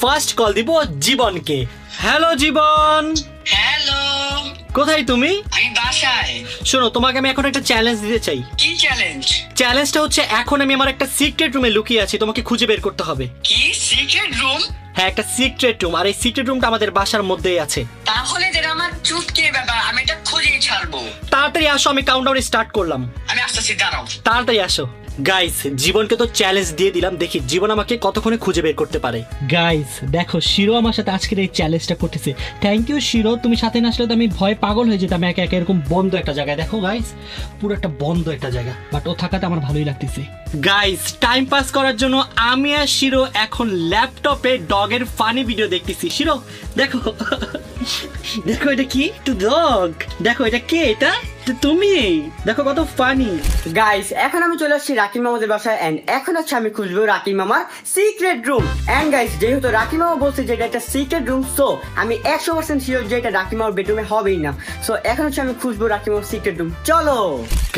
First call দিব জীবনকে। Hello জীবন। Hello, কোথায় তুমি? আমি বাসায়। শোনো, তোমাকে আমি এখন একটা চ্যালেঞ্জ দিতে চাই। কি চ্যালেঞ্জ? চ্যালেঞ্জটা হচ্ছে এখন আমি আমার একটা সিক্রেট রুমে লুকিয়ে আছি, তোমাকে খুঁজে বের করতে হবে। কি সিক্রেট রুম? হ্যাঁ, একটা সিক্রেট রুম, আর এই সিক্রেট রুমটা আমাদের বাসার মধ্যেই আছে। তাহলে যেটা আমার চুটকে ব্যাপার, আমি এটা খুঁজেই ছাড়বো। তাড়াতাড়ি আসো, আমি কাউন্টডাউন স্টার্ট করলাম। আমি আসতেছি, দাঁড়াও। তাড়াতাড়ি আসো। গাইস, জীবনকে তো চ্যালেঞ্জ দিয়ে দিলাম, দেখি জীবন আমাকে কতক্ষণে খুঁজে বের করতে পারে। গাইস দেখো, শিরো আমার সাথে আজকের এই চ্যালেঞ্জটা করতেছে। থ্যাংক ইউ শিরো, তুমি সাথে না আসলে তো আমি ভয় পাগল হয়ে যেতাম একা একা এরকম বন্ধ একটা জায়গায়। দেখো গাইস, পুরো একটা বন্ধ একটা জায়গা, বাট ও থাকাতে আমার ভালোই লাগতেছে। গাইস, টাইম পাস করার জন্য আমি আর শিরো এখন ল্যাপটপে ডগের ফানি ভিডিও দেখতেছি। শিরো দেখো, দেখো এটা কি? Two dog. দেখো এটা কে? এটা তুমি। দেখো কত ফানি। গাইস, এখন আমি চলে আসছি রাকিব মামাদের বাসায় এন্ড এখন হচ্ছে আমি খুঁজবো রাকিব মামার সিক্রেট রুম। এন্ড গাইস, যেহেতু রাকিব মামা বলছে যে এটা একটা সিক্রেট রুম, সো আমি 100% শিওর যে এটা রাকিব মামার বেডরুমে হবেই না। সো এখন হচ্ছে আমি খুঁজবো রাকিব মামার সিক্রেট রুম। চলো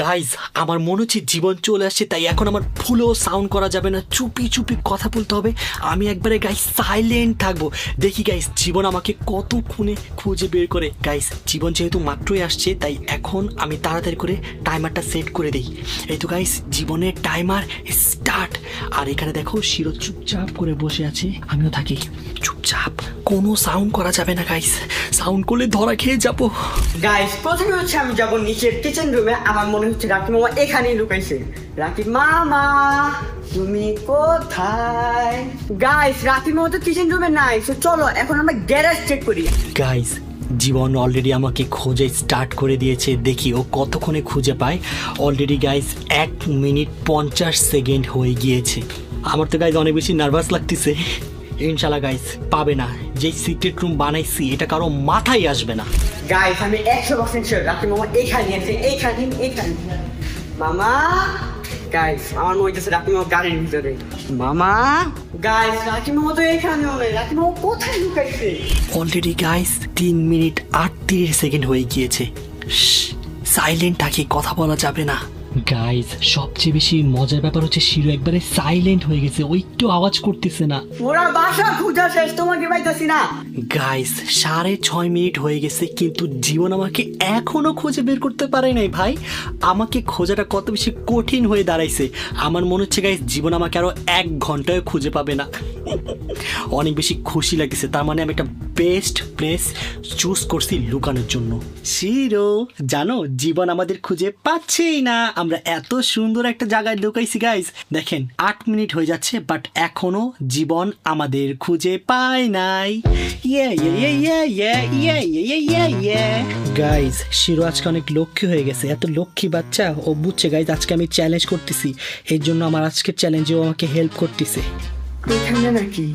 গাইস, আমার মনে হচ্ছে জীবন চলে আসছে, তাই এখন আমার ফুলও সাউন্ড করা যাবে না, চুপি চুপি কথা বলতে হবে। আমি একবারে গাইস সাইলেন্ট থাকবো। দেখি গাইস জীবন আমাকে কতক্ষণে খুঁজে বের করে। গাইস, জীবন যেহেতু মাত্রই আসছে, তাই এখন আমি তাড়াতাড়ি করে টাইমারটা সেট করে দিই। এই তো গাইস, জীবনের টাইমার স্টার্ট। আর এখানে দেখো শিরো চুপচাপ করে বসে আছে, আমিও থাকি চুপচাপ, কোনো সাউন্ড করা যাবে না গাইস, সাউন্ড করলে ধরা খেয়ে যাবো। গাইস, প্রথমে হচ্ছে আমি যাবো নিচের কিচেন রুমে। আমার মনে হচ্ছে রাকিব মামা এখানেই লুকাইছে। রাকিব মামা, তুমি কোথায়? গাইস, রাকিব মামা তো কিচেন রুমে নাই। সো চলো এখন আমরা গ্যারেজ চেক করি। গাইস, জীবন অলরেডি আমাকে খোঁজে স্টার্ট করে দিয়েছে, দেখি ও কতক্ষণে খুঁজে পায়। অলরেডি গাইস 1 মিনিট 50 সেকেন্ড হয়ে গিয়েছে। আমার তো গাইস অনেক বেশি নার্ভাস লাগতেছে। ইনশাল্লাহ গাইস পাবে না, যে সিক্রেট রুম বানাইছি এটা কারো মাথায় আসবে না। গাইস, আমি 100% শিওর রাকিব মামা এখানে আছে, এখানে এখানে। মামা, গাইস আমার মনে হচ্ছে রাকিব মামা গাড়ির ভিতরে। মামা, গাইস রাকিব মামা তো এখানেও নেই। রাকিব মামা কোথায় লুকাইছে? অলরেডি গাইস 3 মিনিট 38 সেকেন্ড হয়ে গিয়েছে। সাইলেন্ট থাকি, কথা বলা যাবে না। গাইস, সবচেয়ে বেশি মজার ব্যাপার হচ্ছে শিরো একবারে সাইলেন্ট হয়ে গেছে, ও একটু আওয়াজ করতেছে না। ওরা বাসা খুঁজা শেষ, তোমাকে পাইতাছি না। গাইস 6.5 মিনিট হয়ে গেছে, কিন্তু জীবন আমাকে এখনো খুঁজে বের করতে পারে নাই। ভাই, আমাকে খোঁজাটা কত বেশি কঠিন হয়ে দাঁড়াইছে। আমার মনে হচ্ছে গাইস জীবন আমাকে আরো 1 ঘন্টায় খুঁজে পাবে না। অনেক বেশি খুশি লাগতেছে, তার মানে আমি একটা বেস্ট প্লেস চুজ করছি লুকানোর জন্য। শিরো জানো, জীবন আমাদের খুঁজে পাচ্ছেই না। আমরা এত সুন্দর একটা জায়গায় লুকাইছি গাইস। দেখেন 8 মিনিট হয়ে যাচ্ছে, বাট এখনো জীবন আমাদের খুঁজে পায় নাই। গাইস, শিরো আজকে অনেক লক্ষ্মী হয়ে গেছে, এত লক্ষ্মী বাচ্চা। ও বুঝছে গাইস আজকে আমি চ্যালেঞ্জ করতেছি, এর জন্য আমার আজকের চ্যালেঞ্জে ও আমাকে হেল্প করতেছে। এখানে নাকি?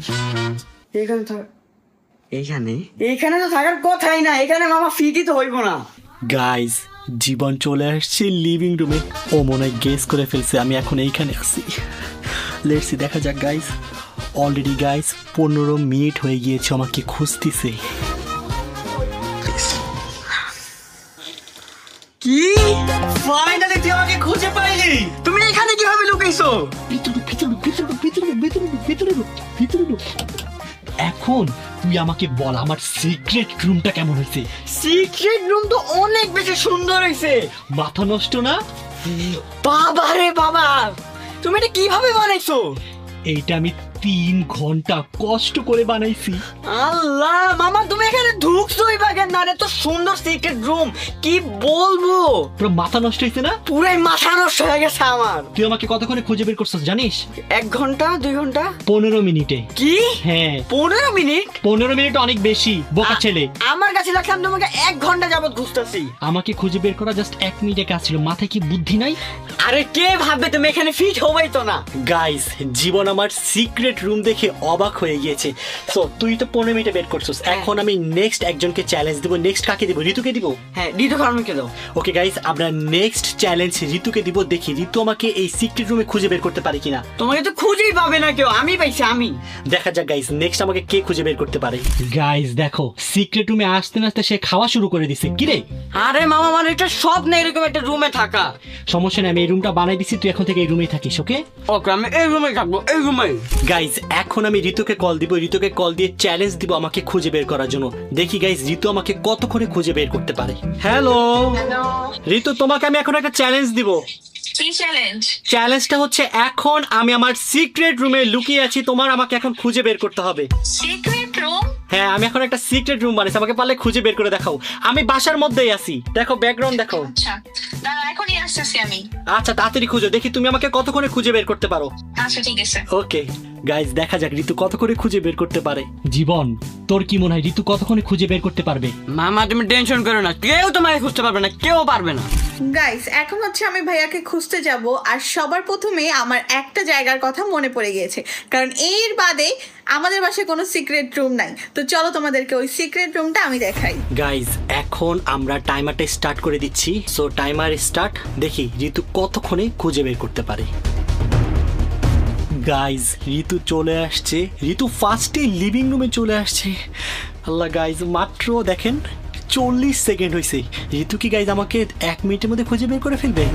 এখানে তো এখানে তো থাকার কথাই না। এখানে মামা ফিটি তো হইব না। গাইস, জীবন চলে আসছে লিভিং রুমে। ও মনে হয় গেস করে ফেলছে আমি এখন এইখানে আছি। লেটস সি, দেখা যাক গাইস। অলরেডি গাইস 15 মিনিট হয়ে গিয়েছে, আমাকে খুঁজতেছে। কি? ফাইনালি তুই আমাকে খুঁজে পাইলি? তুমি এখানে কিভাবে লুকাইছো? এখন তুই আমাকে বল আমার সিক্রেট রুমটা কেমন হয়েছে? সিক্রেট রুম তো অনেক বেশি সুন্দর হয়েছে। মাথা নষ্ট না? বাবা রে বাবা, তুমি এটা কিভাবে বানাইছো? এইটা আমি 3 ঘন্টা কষ্ট করে বানাইছি। আল্লাহ মামা, তুমি এখানে ঢুকছোই বা কেন? না, তো সুন্দর সিক্রেট রুম, কি বলবো। পুরো মাথা নষ্ট হয়েছে না? পুরাই মাথা নষ্ট হয়ে গেছে আমার। তুই আমাকে কতক্ষণে খুঁজে বের করছিস জানিস? 1 ঘন্টা 2 ঘন্টা? 15 মিনিটে। কি? হ্যাঁ 15 মিনিট? 15 মিনিট অনেক বেশি, বোকা ছেলে। আমার কাছে লাগলাম তোমাকে 1 ঘন্টা যাবত খুঁজতেছি। আমাকে খুঁজে বের করা জাস্ট 1 মিনিটের কাজ ছিল, মাথায় কি বুদ্ধি নাই? আরে কে ভাববে তুমি এখানে ফিট হবেই তো না। গাইস, জীবন আমার সিক্রেট রুম দেখে অবাক হয়ে গিয়েছে। সো তুই তো 15 মিনিটে বের করছিস, এখন আমি নেক্সট একজনকে চ্যালেঞ্জ দিব। নেক্সট কাকে দিব? ঋতুকে দিব। হ্যাঁ, ঋতু ফার্মকে দাও। ওকে গাইস, আমরা নেক্সট চ্যালেঞ্জ ঋতুকে দিব। দেখি ঋতু আমাকে এই সিক্রেট রুমে খুঁজে বের করতে পারে কিনা। তোমাকে তো খুঁজেই পাবে না কেউ, আমি পাইছি আমি। দেখা যাক গাইস নেক্সট আমাকে কে খুঁজে বের করতে পারে। গাইস দেখো, সিক্রেট রুমে আসতে না আসতে সে খাওয়া শুরু করে দিছে। কি রে? আরে মামা, মানে এটা স্বপ্ন এরকম একটা রুমে থাকা। সমস্যা নেই, আমি এই রুমটা বানাই দিছি, তুই এখন থেকে এই রুমেই থাকিস। ওকে ওকে, আমি এই রুমে থাকবো, এই রুমে। গাইজ এখন আমি ঋতুকে কল দিব, ঋতুকে কল দিয়ে চ্যালেঞ্জ দিব আমাকে খুঁজে বের করার জন্য। দেখি গাইজ ঋতু আমাকে কতক্ষণে খুঁজে বের করতে পারে। হ্যালো হ্যালো, ঋতু, তোমাকে আমি এখন একটা চ্যালেঞ্জ দিব। কি চ্যালেঞ্জ? চ্যালেঞ্জটা হচ্ছে এখন আমি আমার সিক্রেট রুমে লুকিয়ে আছি, তোমার আমাকে এখন খুঁজে বের করতে হবে। Secret room? হ্যাঁ, আমি এখন একটা সিক্রেট রুম বানাইছি, আমাকে পারলে খুঁজে বের করে দেখাও। আমি বাসার মধ্যেই আছি, দেখো ব্যাকগ্রাউন্ড দেখো। আচ্ছা, দাঁড়া এখনই আসতেছি আমি। আচ্ছা তাড়াতাড়ি খুঁজো, দেখি তুমি আমাকে কতক্ষণে খুঁজে বের করতে পারো। আচ্ছা ঠিক আছে। ওকে গাইজ, দেখা যাক ঋতু কতক্ষণে খুঁজে বের করতে পারে। জীবন, তোর কি মনে হয় ঋতু কতক্ষণে খুঁজে বের করতে পারবে? মামা তুমি টেনশন করো না, কেউ তোমাকে খুঁজতে পারবে না, কেউ পারবে না। গাইস, এখন হচ্ছে আমি ভাইয়াকে খুঁজতে যাব, আর সবার প্রথমে আমার একটা জায়গার কথা মনে পড়ে গিয়েছে, কারণ এর বাদে আমাদের বাসায় কোনো সিক্রেট রুম নাই। তো চলো তোমাদেরকে ওই সিক্রেট রুমটা আমি দেখাই। গাইজ এখন আমরা টাইমারটা স্টার্ট করে দিচ্ছি। সো টাইমার স্টার্ট, দেখি ঋতু কতক্ষণে খুঁজে বের করতে পারে। গাইজ ঋতু চলে আসছে, ঋতু ফার্স্টে লিভিং রুমে চলে আসছে। আল্লাহ গাইজ, মাত্র দেখেন 40 সেকেন্ড হয়েছে। ঋতু কি গাইজ আমাকে 1 মিনিটের মধ্যে খুঁজে বের করে ফেলবে?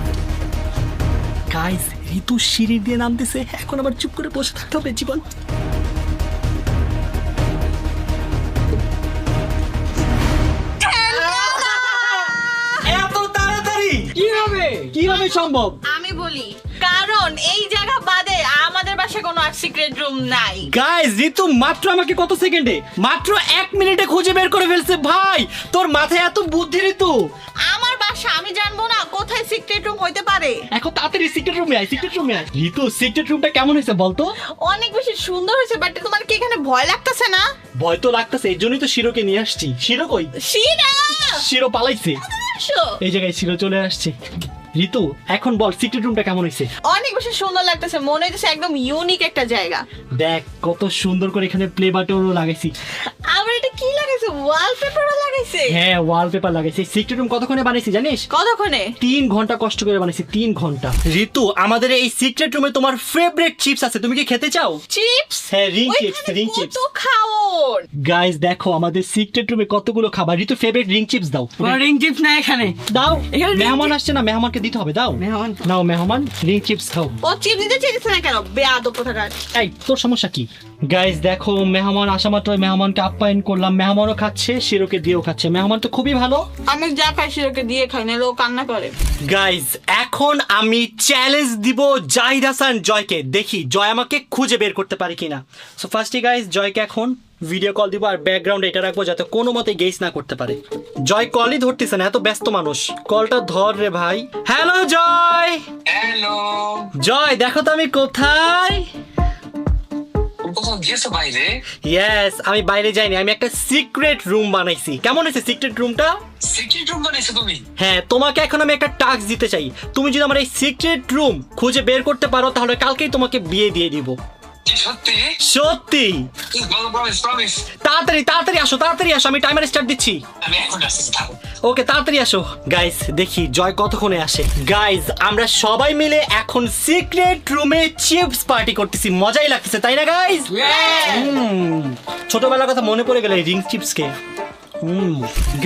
গাইজ ঋতু সিঁড়ি দিয়ে নামতেছে, এখন আবার চুপ করে বসে থাকতে হবে। জীবন, এত তাড়াতাড়ি কিভাবে সম্ভব? আমি বলি, কারণ এই জায়গা বাদে আমাদের বাসায় কোনো আর সিক্রেট রুম নাই। গাইজ ঋতু মাত্র আমাকে কত সেকেন্ডে, মাত্র 1 মিনিটে খুঁজে বের করে ফেলছে। ভাই তোর মাথায় এত বুদ্ধি ঋতু। আমার বাসা, আমি জানবো না কোথায় সিক্রেট রুম হইতে পারে। এখন তাড়াতাড়ি সিক্রেট রুমে আয়, সিক্রেট রুমে আয়। ঋতু, সিক্রেট রুমটা কেমন হয়েছে বলতো? অনেক বেশি সুন্দর হয়েছে, বাট তোমার কি এখানে ভয় লাগতেছে না? ভয় তো লাগতেছে, এই জন্যই তো শিরোকে নিয়ে আসছি। শিরো কই? শিরা, শিরো পালাইছে। আসো। এই জায়গায় শিরো চলে আসছে। ঋতু এখন বল সিক্রেট রুমটা কেমন হয়েছে? অনেক বেশি সুন্দর লাগতেছে, মনে হইতেছে একদম ইউনিক একটা জায়গা। দেখ কত সুন্দর করে এখানে প্লে বাটনও লাগাইছি। আবার এটা কি লাগাইছে? ওয়ালপেপারও লাগাইছে। হ্যাঁ, ওয়ালপেপার লাগাইছি। সিক্রেট রুম কতক্ষণে বানাইছি জানিস? কতক্ষণে? 3 ঘন্টা কষ্ট করে বানাইছি, 3 ঘন্টা। ঋতু, আমাদের এই সিক্রেট রুমে তোমার ফেভারিট চিপস আছে, তুমি কি খেতে চাও? চিপস? হ্যাঁ, রিং চিপস, ওইখানে রিং কত চিপস। খাওয়ার। গাইস দেখো আমাদের সিক্রেট রুমে কতগুলো খাবার। ঋতু ফেভারিট রিং চিপস দাও। রিং চিপস না এখানে। দাও, এখানে ring মেহমান আসছে না, মেহমানকে দিতে হবে। দাও, মেহমান। নাও মেহমান, রিং চিপস খাও। ও চিপস দিতে চাইছে না কেন? বেয়াদব কোথাকার। এই তোর সমস্যা কি? গাইস দেখো মেহমান আসা মাত্র মেহমানকে আপ্যায়ন করলাম, মেহমানও খাচ্ছে, শিরোকে দিয়েও খাচ্ছে। মেহমান তো খুবই ভালো। আমি যা খাই সেটাকে দিয়ে খাই, না ও কান্না করে। গাইজ এখন আমি চ্যালেঞ্জ দিব জাহিদ হাসান জয়কে, দেখি জয় আমাকে খুঁজে বের করতে পারে কিনা। সো ফার্স্টে গাইজ জয়কে এখন ভিডিও কল দিব, আর ব্যাকগ্রাউন্ড এটা রাখবো যাতে কোনো মতে গেস না করতে পারে। জয় কলই ধরতেছে না, এত ব্যস্ত মানুষ। কলটা ধর রে ভাই। হ্যালো জয়। হ্যালো, জয় দেখো তো আমি কোথায়। কোথাও গেছো বাইরে? ইয়েস, আমি বাইরে যাইনি, আমি একটা সিক্রেট রুম বানাইছি। কেমন হয়েছে সিক্রেট রুমটা? সিক্রেট রুম বানাইছো তুমি? হ্যাঁ, তোমাকে এখন আমি একটা টাস্ক দিতে চাই। তুমি যদি আমার এই সিক্রেট রুম খুঁজে বের করতে পারো তাহলে কালকেই তোমাকে বিয়ে দিয়ে দিব। কি সত্যি? সত্যি? বলো, প্রমিস প্রমিস। তাড়াতাড়ি তাড়াতাড়ি আসো, তাড়াতাড়ি আসো, আমি টাইমার স্টার্ট দিচ্ছি। আমি এখন আসতেছি, থাকো। ওকে তাড়াতাড়ি আসো। গাইস দেখি জয় কতক্ষণে আসে। গাইস আমরা সবাই মিলে এখন সিক্রেট রুমে চিপস পার্টি করতেছি, মজাই লাগতেছে তাই না গাইস? ছোটবেলার কথা মনে পড়ে গেল এই রিং চিপসকে।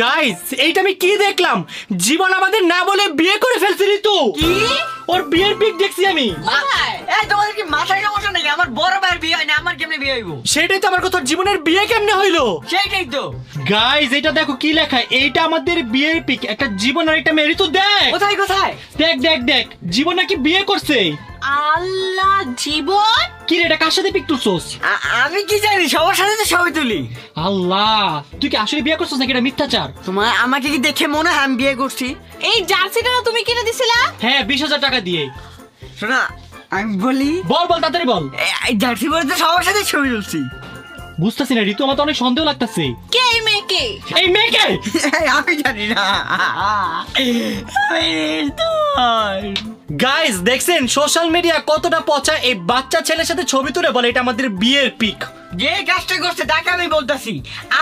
গাইস এইটা আমি কি দেখলাম, জীবন আমাদের না বলে বিয়ে করে ফেলছে ঋতু। ওর বিয়ের পিক দেখছি আমি। এই তোমাদের কি মাথায় সমস্যা নাকি? আমার বড় ভাইয়ের বিয়ে হয় না, আমার কেমনে বিয়ে হইব? সেটাই তো আমার কথা, জীবনের বিয়ে কেমনে হইলো? সেইটাই তো। গাইস এটা দেখো কি লেখা, এইটা আমাদের বিয়ের পিক। একটা জীবন আর একটা মেয়ে। ঋতু দেখ, কোথায় কোথায়? দেখ দেখ দেখ, জীবন নাকি বিয়ে করছে। আল্লাহ, জীবন কি রে, এটা কার সাথে পিক তুলছস? আমি কি জানি, সবার সাথে তো ছবি তুলি। আল্লাহ, তুই কি আসলে বিয়ে করছস নাকি এটা মিথ্যাচার? তোমার আমাকে কি দেখে মনে হয় আমি বিয়ে করছি? এই জার্সিটা না তুমি কিনে দিছিলা? হ্যাঁ 20,000 টাকা দিয়ে। শোনা, আমি বলি বল বল তাড়াতাড়ি বল। এই জার্সি পরে তো সবার সাথে ছবি তুলছি। বুঝতেছি না ঋতু, আমার তো অনেক সন্দেহ লাগতেছে। কে এই মেয়েকে? এই মেয়েকে আমি জানি না। গাইস দেখছেন সোশ্যাল মিডিয়া কতটা পচা। এই বাচ্চা ছেলের সাথে ছবি তুলে বলে এটা আমাদের বিয়ের পিক। যে কাজটা করছে তাকে আমি বলতেছি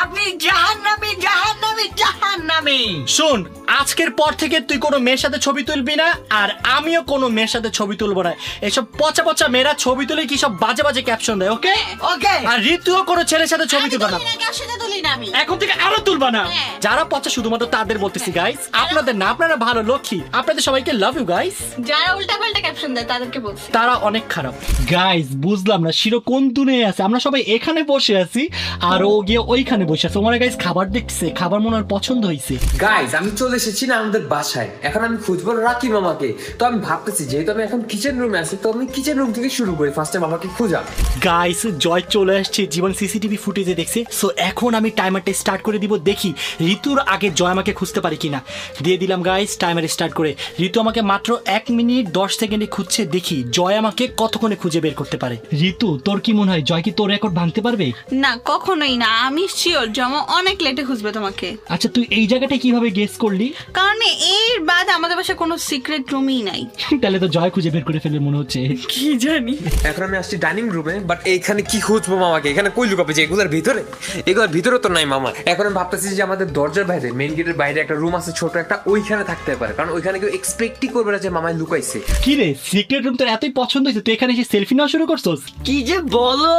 আপনি জাহান্নামী জাহান্নামী জাহান্নামী। শোন, আজকের পর থেকে তুই কোনো মেয়ের সাথে ছবি তুলবি না, আর আমিও কোনো মেয়ের সাথে ছবি তুলবো না। এসব পচা পচা মেয়েরা ছবি তুলে কি সব বাজে বাজে ক্যাপশন দেয়, ওকে? ওকে। আর ঋতুও কোনো ছেলের সাথে ছবি তুলবে না, কার সাথে তুলি না আমি। এখন থেকে আরো তুলবা না। যারা পচা শুধুমাত্র তাদের বলতেছি গাইস, আপনাদের না, আপনারা ভালো লক্ষ্মী, আপনাদের সবাইকে লাভ ইউ গাইস। যারা উল্টা পাল্টা ক্যাপশন দেয় তাদেরকে বলছি। তারা অনেক খারাপ। গাইস বুঝলাম না শিরো কোন তুনে আছে, আমরা সবাই এখানে বসে আছি আর ও গিয়ে ওইখানে বসে আছে। ওরা গাইস খাবার দেখছে, খাবার মনে হয় পছন্দ হয়েছে। গাইজ আমি চলে এসেছি না আমাদের বাসায়, এখন আমি খুঁজবো রাকি মামাকে। তো আমি ভাবতেছি যেহেতু আমি এখন কিচেন রুমে আছি, তো আমি কিচেন রুম থেকে শুরু করি ফার্স্টে মামাকে খোঁজা। গাইস জয় চলে আসছে, জীবন সিসিটিভি ফুটেজে দেখছে। সো এখন আমি টাইমারটা স্টার্ট করে দিব, দেখি ঋতুর আগে জয় আমাকে খুঁজতে পারে কিনা। দিয়ে দিলাম গাইস টাইমার স্টার্ট করে। ঋতু আমাকে মাত্র 1 মিনিট 10 সেকেন্ডে খুঁজছে, দেখি জয় আমাকে কতক্ষণে খুঁজে বের করতে পারে। ঋতু তোর কি মনে হয় জয় কি তোর রেকর্ড ভাঙতে পারবে? না কখনোই না, আমি শিওর জমা অনেক লেটে খুঁজবে তোমাকে। আচ্ছা তুই এই জায়গাটা কিভাবে গেস করলি? কারণ এর বাদ আমাদের বাসায় কোনো সিক্রেট রুমই নাই। তাহলে তো জয় খুঁজে বের করে ফেলবে মনে হচ্ছে। কি জানি। এখন আমি আসছি ডাইনিং রুমে, বাট এইখানে কি খুঁজবো মামাকে? এখানে কই লুকাবে? যে এগুলোর ভিতরে, এগুলোর ভিতরে তো নাই মামা। এখন আমি ভাবতেছি যে আমাদের দরজার বাইরে, মেইন গেটের বাইরে একটা রুম আছে ছোট একটা, ওইখানে থাকতে পারে, কারণ ওইখানে কেউ এক্সপেক্টই করবে না যে মামাই লুকাইছে। কি রে সিক্রেট রুম তোর এতই পছন্দ হয়েছে তুই এখানে এসে সেলফি নেওয়া শুরু করছস? কি যে বলো,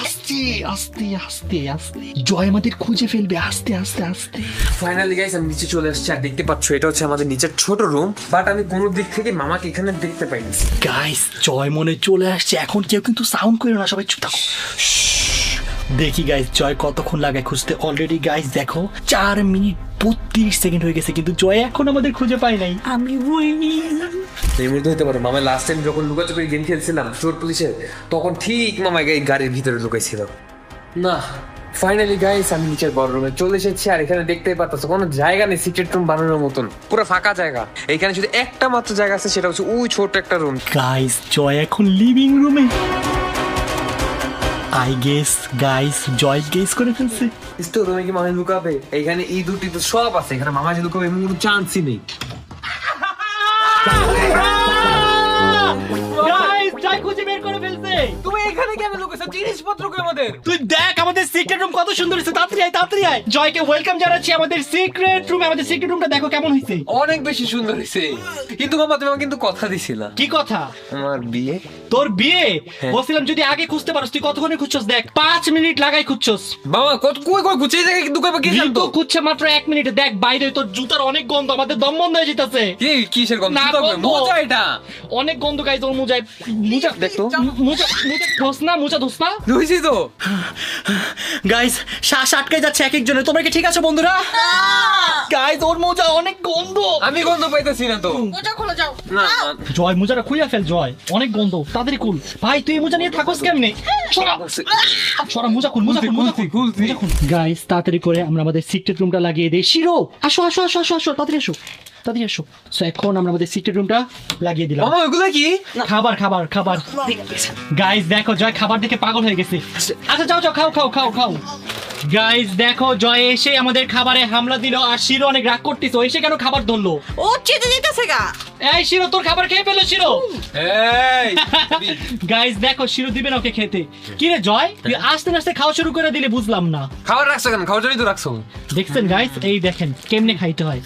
আস্তে আস্তে আস্তে আস্তে জয় আমাদের খুঁজে ফেলবে, আস্তে আস্তে আস্তে। ফাইনালি গাইস আমি নিচে চলে আসছি, আর দেখতে পাচ্ছ এটা হচ্ছে আমাদের নিচের ছোট রুম, বাট আমি কোনো দিক থেকে মামাকে এখানে দেখতে পাইনি। গাইস জয় মনে চলে আসছে, এখন কেউ কিন্তু সাউন্ড করে না, সবাই চুপ থাকো। দেখি গাইস জয় কতক্ষণ লাগায় খুঁজতে। অলরেডি গাইস দেখো 4 মিনিট 32 সেকেন্ড হয়ে গেছে, কিন্তু জয় এখন আমাদের খুঁজে পাই নাই। আমি বইনি। এই মুহূর্তে হতে পারে মামা লাস্ট টাইম যখন লুকাচুপি গেম খেলছিলাম চোর পুলিশের, তখন ঠিক মামা এই গাড়ির ভিতরে লুকাইছিল না। ফাইনালি গাইস আমি নিচের বড় রুমে চলে এসেছি, আর এখানে দেখতেই পাচ্ছ কোনো জায়গা নেই সিক্রেট রুম বানানোর মতন, পুরো ফাঁকা জায়গা। এখানে শুধু একটা মাত্র জায়গা আছে, সেটা হচ্ছে ওই ছোট একটা রুম। গাইস জয় এখন লিভিং রুমে। I guess guys Joy guess করে ফেলছে। তো রুমে কি মামা লুকাবে? এখানে এই দুটি তো সব আছে, এখানে মামা যে লুকাবে এমন কোনো চান্সই নেই। গাইস জয় খুঁজে বের করে ফেলছে। তুমি এখানে কেন লুকাইছো? জিনিসপত্র কই আমাদের? তুই দেখ আমাদের সিক্রেট রুম কত সুন্দর হয়েছে, তাড়াতাড়ি আয় তাড়াতাড়ি আয়। জয়কে ওয়েলকাম জানাচ্ছি আমাদের সিক্রেট রুমে। আমাদের সিক্রেট রুমটা দেখো কেমন হয়েছে। অনেক বেশি সুন্দর হয়েছে, কিন্তু মামা তুমি আমাকে কিন্তু কথা দিছিলা। কি কথা? আমার বিয়ে। তোর বিয়ে? বলছিলাম যদি আগে খুঁজতে পারোস। তুই কতক্ষণে খুঁজছস দেখ, 5 মিনিট লাগাই খুঁজছস। বাবা কত কই কই গুছিয়ে জায়গায় কিন্তু কইবা কি জানতো? ঋতু খুঁজছে মাত্র 1 মিনিটে। দেখ বাইরে তোর জুতার অনেক গন্ধ, আমাদের দম বন্ধ হয়ে যেতেছে। কি কিসের গন্ধ? না, তো গন্ধ। মজা এটা। অনেক গন্ধ গাইজ ওর মোজায়। মোজা দেখতো। মোজা ধোস না, মোজা ধোস না। ধুইছি তো। গাইস শ্বাস আটকে যাচ্ছে এক একজনের। তোমরা কি ঠিক আছো বন্ধুরা? গাইস ওর মোজা অনেক গন্ধ। আমি গন্ধ পাইতেছি না তো। ওটা খুলে যাও। না জয় মোজাটা খুইয়া ফেল, জয় অনেক গন্ধ, তাড়াতাড়ি খুল। ভাই তুই এই মোজা নিয়ে থাকোস কেমনে? সরা মোজা খুল, মোজা খুল, মোজা খুল, খুলছি। মোজা খুল। গাইস তাড়াতাড়ি করে আমরা আমাদের সিক্রেট রুমটা লাগিয়ে দেই। শিরো আসো আসো আসো আসো আসো, তাড়াতাড়ি আসো তাড়াতাড়ি আসো। সো এখন আমরা আমাদের সিক্রেট রুমটা লাগিয়ে দিলাম। মামা ওগুলা কি? খাবার খাবার খাবার। গাইস দেখো জয় খাবার দেখে পাগল হয়ে গেছে। আচ্ছা যাও যাও খাও খাও খাও খাও। গাইস দেখো জয় এসে আমাদের খাবারে হামলা দিল, আর শিরো অনেক রাগ করতেছে। ও এসে কেন খাবার ধরলো? ও চেতে যেতেছে গা। এই শিরো তোর খাবার খেয়ে ফেলো শিরো। এই গাইস দেখো শিরো দিবে না ওকে খেতে। কি রে জয় তুই আস্তে আস্তে খাওয়া শুরু করে দিলে, বুঝলাম না। খাবার রাখছো কেন? খাওয়ার জন্যই তো রাখছো। দেখছেন গাইস, এই দেখেন কেমনে খাইতে হয়।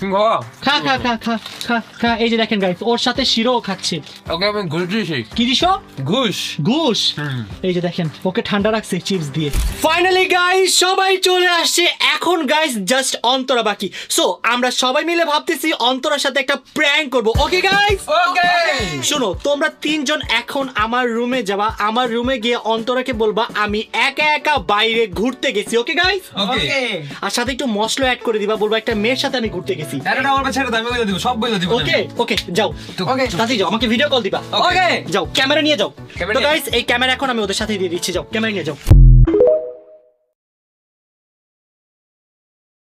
খা খা খা খা খা খা। এই যে দেখেন গাইস ওর সাথে শিরো খাচ্ছে। ওকে আমি ঘুষ দিয়েছি। কি দিছো? ঘুষ। ঘুষ। এই যে দেখেন ওকে ঠান্ডা রাখছে চিপস দিয়ে। ফাইনালি গাইস সবাই চলে আসছে। এখন গাইস জাস্ট অন্তরা বাকি। সো আমরা সবাই মিলে ভাবতেছি অন্তরার সাথে একটা প্র্যাঙ্ক করব। Okay guys? ওকে। শোনো তোমরা 3 জন এখন আমার রুমে যাবা। আমার রুমে গিয়ে অন্তরাকে বলবা আমি একা একা বাইরে ঘুরতে গেছি। ওকে গাইস? ওকে। আর সাথে একটু মশলা অ্যাড করে দিবা, বলবা একটা মেয়ের সাথে আমি ঘুরতে গেছি। এটা আমার কাছে ছেড়ে দাও, আমি বলে দিব, সব বলে দিব। ওকে ওকে যাও। ওকে। তাড়াতাড়ি যাও, আমাকে ভিডিও কল দিবা। ওকে। যাও ক্যামেরা নিয়ে যাও। ক্যামেরা তো নিয়ে- গাইস এই ক্যামেরা এখন আমি ওদের সাথে দিয়ে দিচ্ছি। যাও ক্যামেরা নিয়ে যাও।